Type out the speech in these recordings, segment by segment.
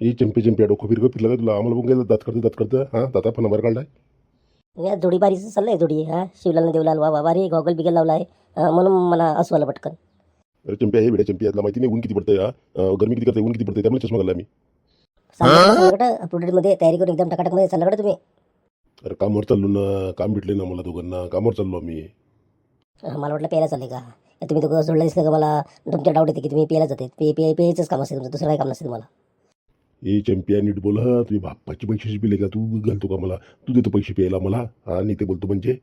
ही चंपी चंपी डोकं फिरकं फिरलं का तुला? आम्हाला बघून गेलं दात करतं हां, दाता पण बाहेर काढलाय. या जोडी बारीचं चाललंय जोडी हा शिवलाल देवलाल वा वा वारी गॉगल बिगल लावलाय म्हणून मला असं आलं पटकन. अरे चंपी आहे वेड्या चंपी, यातला माहिती नाही ऊन किती पडतंय हा, गरमी किती करते, ऊन किती पडते, त्यामुळे चष्मा घालला मी. मध्ये तयारी करून एकदम टकाटकमध्ये चाललं का तुम्ही? अरे कामावर चाललो ना, काम भेटले ना मला दोघांना, कामावर चाललो आम्ही. मला वाटलं प्यायला चालले का? तुम्ही दोघं जोडलं दिसलं का मला तुमच्या डाऊट येते की तुम्ही प्यायला जाते पेयचंच काम असेल तुमचं, दुसरं काही काम नसेल तुम्हाला. ए चंपिया नीट बोल हा, तुझी बाप्पाची पैशाची बिले का? तू घालतो का मला? तू देतो पैसे प्यायला मला? हा नाही ते बोलतो म्हणजे?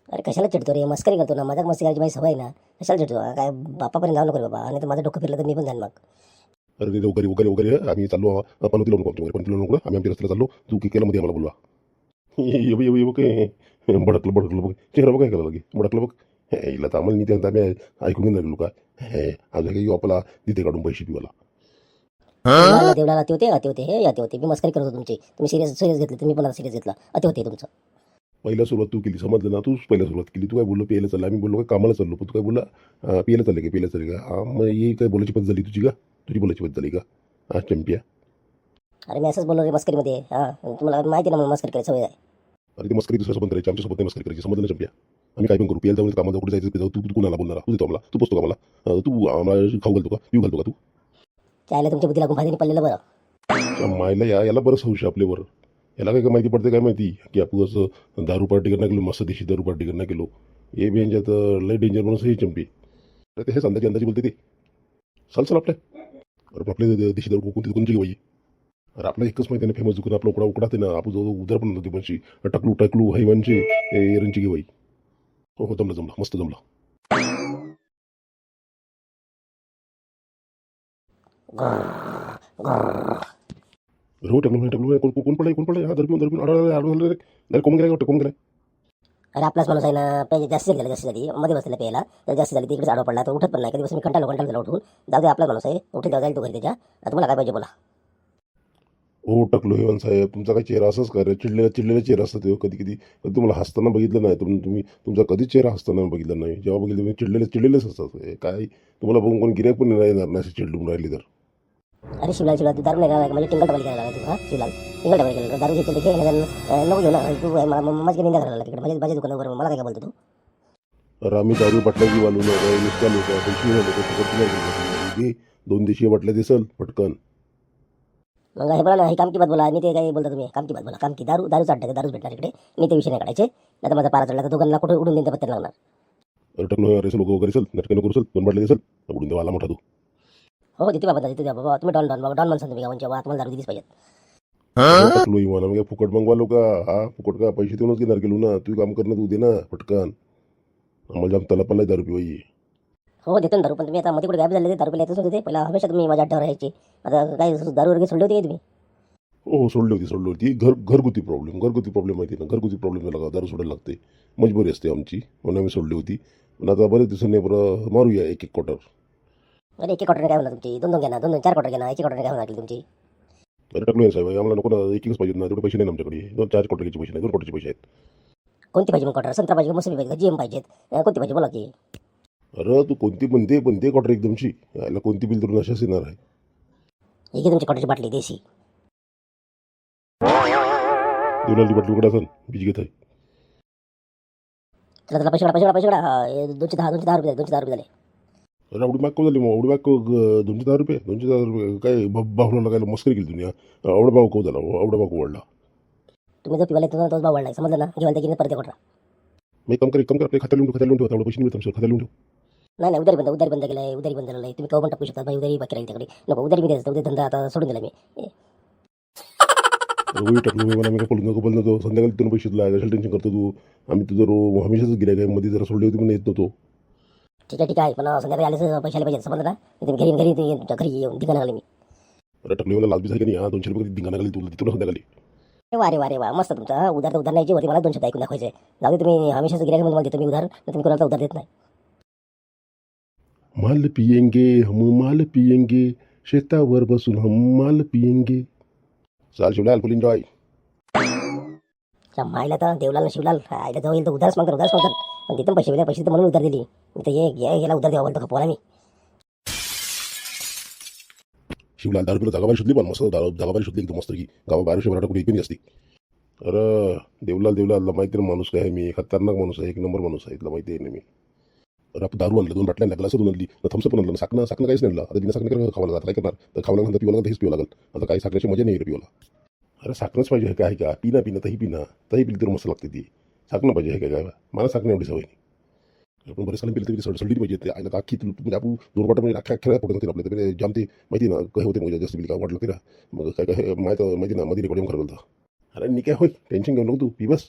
अरे कशाला चिडतो रे? मस्करी करतो ना, मजाक मस्ती करायची माझी सवय ना. कशाला चिडतो? काय बापापर्यंत जाऊ नको रे बाबा, आणि तर माझं डोकं फिरलं तर मी पण जाईन मग. अरे ते वगैरे वगैरे वगैरे आम्ही चाललो पण तिला नको पण तिला नको, आम्ही आमच्या रस्त्याला चाललो, तू केलं मध्ये आम्हाला बोलवा. ये बघ भडकलं भडकलं बघ, चेहरा बघ काय करायला लागे, भडकलं बघ. हे हिला तर आम्हाला नाही त्यांचा आम्ही ऐकून घेऊन लागलो का? हे अजून काही आपला तिथे काढून पैसे पिवाला. देवला अति होते हे अति होते. मी मस्करी करत होतो तुमची, तुम्ही सिरियस घेतले, तुम्ही पण सिरियस घेतला. अति होते तुमचं. पहिला सुरुवात तू केली, समजलं ना? तूच पहिला सुरुवात केली. तू काय बोललो प्यायला चालला, आम्ही बोललो का कामाला चाललो, पण तू काय बोलला प्यायला चालले का, प्यायला चालले का? हा मग ही काय बोलायची पद्धत झाली तुझी का? तुझी बोलायची पद्धत झाली का? हा चंपिया. अरे मी असंच बोललो रे मस्करीमध्ये. हां तुम्हाला माहिती ना मला मस्करी करायची सवय आहे. अरे ती मस्करी दुसऱ्यासोबत करायची, आमच्यासोबत नाही मस्करी करायची, समजलं ना चंपिया? आम्ही काय पण करू, प्यायला जाऊन कामाला कुठे जायचं जाऊ, तू तू कुणाला बोलणार? तू देतो आम्हाला, तू पोचतो का मला? तू आम्हाला खाऊ घालतो का, पिऊ घालतो का तू? त्याला तुमच्या बुद्धीला गुंफाने पडलेलं बरं. त्या मायला याला बरंच हौशी आपल्यावर. याला काय काय माहिती पडते काय माहिती की आपण असं दारू पार्टी करणं गेलो, मस्त देशी दारू पार्टी करणं गेलो. हे बेंजात लय डेंजर म्हणून ही चंपी. तर ते हे अंदाजी अंदाजी बोलते ते. चल आपल्या. अरे आपले देशी दारू कोणती कोणची घेवाई? अरे आपला एकच माहिती आहे ना फेमस दुकान आपला उकडा ते ना, आपण जो उदर पण नव्हती बनशी टकलू टकलू हैवानची एरंची घेवाई. हो हो जमलं जमलं मस्त जमलं. हो टकलू टकलू कोण पडलाय हा दरपून अडवलं कोण गेलाय वाटतं कोण गेलाय? अरे आपलाच माणूस आहे ना, पाहिजे जास्त झाली जास्त झाली मध्ये बसलेला प्यायला तर जास्त झाली, तिकडे आडवा पडला तर उठत पण नाही. कधी मी कंटाळलो झाला उठून. जाऊ दे आपला माणूस आहे, उठून जाऊ जाईल तो घरी त्याच्या. आता तुम्हाला काय पाहिजे बोला. हो टकलो हेवन साहेब, तुमचा काही चेहरा असंच कर, चिडलेला चेहरा असतो तो कधी कधी. कधी तुम्हाला हसताना बघितलं नाही, तुम्ही तुमचा कधीच चेहरा हसताना बघितला नाही. जेव्हा बघितलं तुम्ही चिडलेलेच असतात. काय तुम्हाला बघून कोण गिऱ्हाईक पण नाही येणार नाही असे चिडून राहिली तर. अरे शिवलाल तू दारू नाही करायला म्हणजे टिंगल टबाली करायला तू. हां शिवलाल टिंगल टबाली केलं दारू घेतली घे नको घेऊ ना तू. माझी निंदा करायला तिकडे माझ्या दुकानावर मला काय बोलतो तू? तर आम्ही दारू बाटल्या वालू नव्हतं, नुसत्या लोक पैसे नव्हतं घे 2 देशी बाटल्या दिसल पटकन. मग हे बोला ना, हे काम की बात बोला. आणि ते काय बोलता तुम्ही? काम की बात बोला. काम की दारू चालते, दारूच भेटणार इकडे. मी ते विषय नाही काढायचे. नाही तर माझा पारा चढला तर दोघांना कुठे उडून देणं पत्ते लागणार. अरे टकलो अरे लोक वगैरे चल नटके नको चल 2 बाटल्या दिसल उडून देवा आला मोठा तू. हो तिथे बाबा तिथे द्या बाबा. तुम्ही डॉन म्हणसान तुम्ही गावांच्या वा तुम्हाला दारू दिलीच पाहिजे. टकलो इवाना मग फुकट मंगवालो का? हा फुकट का? पैसे देऊनच घेणार गेलो ना, तू काम करणं तू दे ना पटकन. आम्हाला जाम तला पल्ला दारू पिवाई. हो देतो ना दारू, पण तुम्ही आता मध्ये कुठे गायब झाले, दारू पिला येतच होते पहिला. हमेशा तुम्ही माझ्या अड्ड्यावर राहायचे. आता काय दारू वगैरे सोडले होते का तुम्ही? हो सोडली होती. घरगुती प्रॉब्लेम माहिती आहे ना, घरगुती प्रॉब्लेम झाला का दारू सोडायला लागते, मजबुरी असते आमची, म्हणून आम्ही सोडली होती. पण आता बरेच दिवसांनी बरं मारूया एक एक क्वार्टर. अरे एक क्वार्टर काय होणार तुमची? दोन घ्या ना, 4 क्वार्टर घ्या ना. एक क्वार्टर काय होणार तुमची? अरे टाकलो साहेब आम्हाला नको ना, एकच पाहिजे ना, तेवढे पैसे नाही आमच्याकडे. 4 क्वार्टरचे पैसे नाही, 2 क्वार्टरचे पैसे आहेत. कोणती पाहिजे मग क्वार्टर? संत्रा पाहिजे, मोसंबी पाहिजे, जीएम पाहिजेत, कोणती पाहिजे बोला की? अरे तू कोणती पण दे क्वार्टर एकदमची, याला कोणती बिल तर नशाच येणार आहे. ही घे तुमची क्वार्टरची बाटली देशी. देवलाली बाटली उघडा असेल बीज घेत आहे. चला पैसे काढा. 210 रुपये 210 रुपये झाले. अरे आवडी माग झाली मग, आवडी माग 210 रुपये काय भावला काय मस्करी केली दुनिया. आवडा भाव कौ झाला, आवडा भाव वाढला. तुम्ही जो पिवाला येतो तोच भाव वाढलाय, समजलं ना? घेऊन ते परत क्वार्टर. मी काम कर आपल्या खात्याला लिहून ठेवा, एवढं पैसे मिळतात खात्याला लिहून ठेव. नाही उधारी बंद केलाय, उधारी बंद झालेलं आहे. तुम्ही केव्हा पण टाकू शकता भाई, उधारी बाकी राहील त्याकडे. नको उधारी मी द्यायचं, उद्या धंदा आता सोडून दिला मी. रोही टाकलो मी, मला मी काय बोलत नको संध्याकाळी तुला पैसे तुला कशाला टेन्शन करतो तू? आम्ही तुझं हमेशाच गिऱ्हाईक आहे, मध्ये जरा सोडली होती पण येत नव्हतो. ठीक आहे पण संध्याकाळी आले पैशाला पाहिजे, समजलं ना? तुम्ही घरी येऊन ठिकाण लागले मी. अरे टाकली मला लाच बी झाली नाही हा, 200 रुपये धिंगाणा घाली तुला तिथून संध्याकाळी. वारे वा मस्त तुमचा. उधार न्यायची होती मला, 2 शब्द ऐकून दाखवायचे. जाऊ दे तुम्ही हमेशाच गिऱ्हाईक म्हणून देतो मी उधार, तुम्ही कोणाला उधार देत नाही. माल पियेंगे हम माल पियेंगे, शेतावर बसून हम माल पियेंगे. चाल शिवलाल फुल एन्जॉय. मायला तर देवलाल शिवलाल आयला जवळ येईल तर उधारच मागतात. पण तिथून पैसे तर म्हणून उधार दिली. मी तर याला उधार द्यावा बोलतो खपवाला मी. शिवलाल दारू पिला जागाबारी शोधली पण मस्त जागाबारी शोधली एकदम मस्त की गावाबाहेर शहरात कुठे एक असते. अरे देवलाल माहिती ना माणूस काय आहे, मी खतरनाक माणूस आहे, एक नंबर माणूस आहे, तुला माहिती आहे ना मी. तर आपण दारू आणलं 2 बाटल्या आणल्या ग्लास आणली थम्सअप आणलं साखनं काहीच नाही आणलं. आता बिना साखर खावं लागलं, आता काय करणार, तर खावं लागलं पिवं लागलं हेच पिवं लागलं. आता काही साखरेची मजा नाही रे पिवाला. अरे साखरच पाहिजे हे काय का पिना तही पिली तर मस्त लागते ती. साखर पाहिजे हे काय मला साखर एवढी सवय नाही. आपण बरेच काळ पिलं तरी सडसडली पाहिजे ते आयला अख्खी म्हणजे आपण 2 बाटल्या म्हणजे अख्ख्या पोटात होते आपल्या ते जाम ते माहिती ना काय होते म्हणजे जास्त पिली का वाटलं ते मग काय माहिती ना मध्ये रेकॉर्डिंग करायला होतं. अरे नी काय होय टेन्शन घेऊ नको तू पी बस.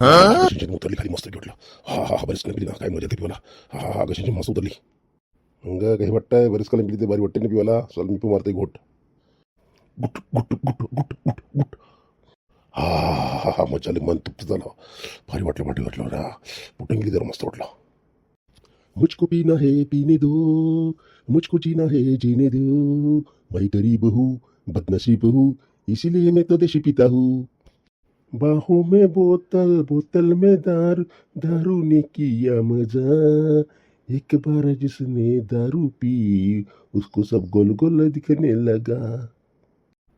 उतरली खाली मस्त घेतलं. हा बरेच काळ पिली ना काय मजा येते पिवाला. हा कशाची मस्त उतरली. मग काही वाटतंय बरेच काळ पिली ते बारी वाटते ना पिवाला. चल मी पण मारते घोट. गुट गुट गुट गुट गुट गुट. हा मजा आली मन तृप्त झालं. भारी वाटलं रा कुठे गेली जरा मस्त वाटलं. मुझको पीना है पीने दो, मुझको जीना है जीने दो, मैं गरीब हूँ बदनसीब हूँ इसीलिए मैं तो देशी पीता हूँ. बाहों में बोतल बोतल में दारू दारू ने किया मजा, एक बार जिसने दारू पी उसको सब गोल गोल दिखने लगा.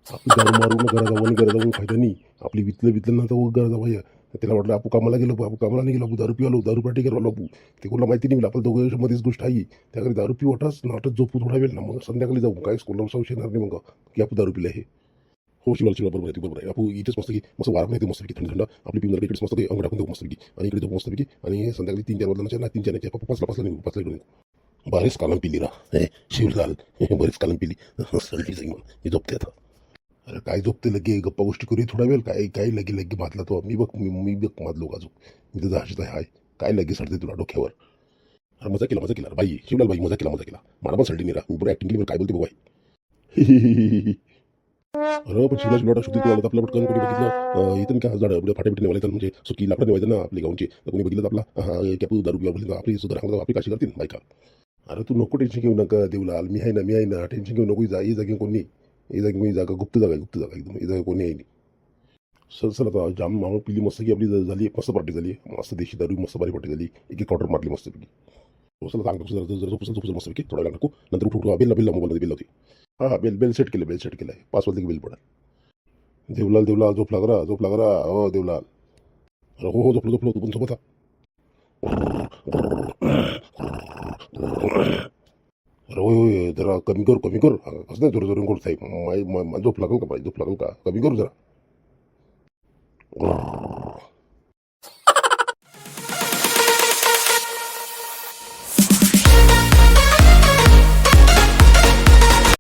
आपली दारू मारून घरा जाऊन फायदा नाही. आपली वितलं ना तर घरा जावं त्याला वाटलं आपण कामाला गेलो आपण कामाला नाही गेलो आपण दारू पिवालो दारू पार्टी करायला आपण ते कोणाला माहिती नाही आपल्या दोघं मध्येच गोष्ट आहे. त्या घरी दारू पिऊ वाटच नाटक झोपू थोडा वेळ ना मग संध्याकाळी जाऊ काय स्कूलला संशय येणार नाही मग की आपण दारू पिलं आहे. हो शिवाल बरोबर आहे आपण इथेच मस्त की मस्त वारा पण येते मस्त की थंड आपली पिऊन इकडेच मस्त अंग टाकून देऊ मस्त की आणि इकडे जाऊ मस्त की आणि संध्याकाळी 3-4 वाजता ना 3-4 पाचला निघू बरेच कालम पिली रा शिवलाल बरेच कालम पिली सळली जाईल मग मी झोपते आता. अरे काय झोपते लगे गप्पा गोष्टी करू थोडा वेळ काय लगे मातला तो मी बघ मातलो का मी तर जाशीच आहे काय लगे सडते तुला डोक्यावर. अरे मजा केला बाई शिवलाल बाई मजा केला मला पण सडली नाही रा मी बरं ऍक्टिंग केली काय बोलते बाई. अरे पण शिवला शिवला शुद्धी तुला आपल्या पटकन कोणी बघितलं इथं काय झाड म्हणजे फाटे पिटे नेवायचं म्हणजे सुकी लाकडं नेवायचं ना आपली गावची तर कोणी बघितलं तर आपला कॅपू दारू पिवा बोलली आपली सुद्धा आपली काशी करतील बायका. अरे तू नको टेन्शन घेऊ नका देवलाल मी आहे ना टेन्शन घेऊ नको ही जागी कोणी ही जागी मी जागा गुप्त जागा एकदम ही जागा कोणी आहे नाही. सर आता जाम मामा पिली मस्त की आपली झाली मस्त पार्टी झाली मस्त देशी दारू मस्त बारी पार्टी झाली एक ऑर्डर मारली मस्त पैकी. चला सांगतो जर मस्त पैकी थोडा वेळ नको नंतर उठू बेल मोबाईल बिल होती. हा बेल सेट केलं आहे 5 वाजता की बिल पडेल. देवलाल झोप लागरा हो देवलाल. अरे हो झोपलो तू पण झोपता. अरे होय जरा कमी कर कसं नाही जोर करत आहे झोप लागल का कमी कर जरा.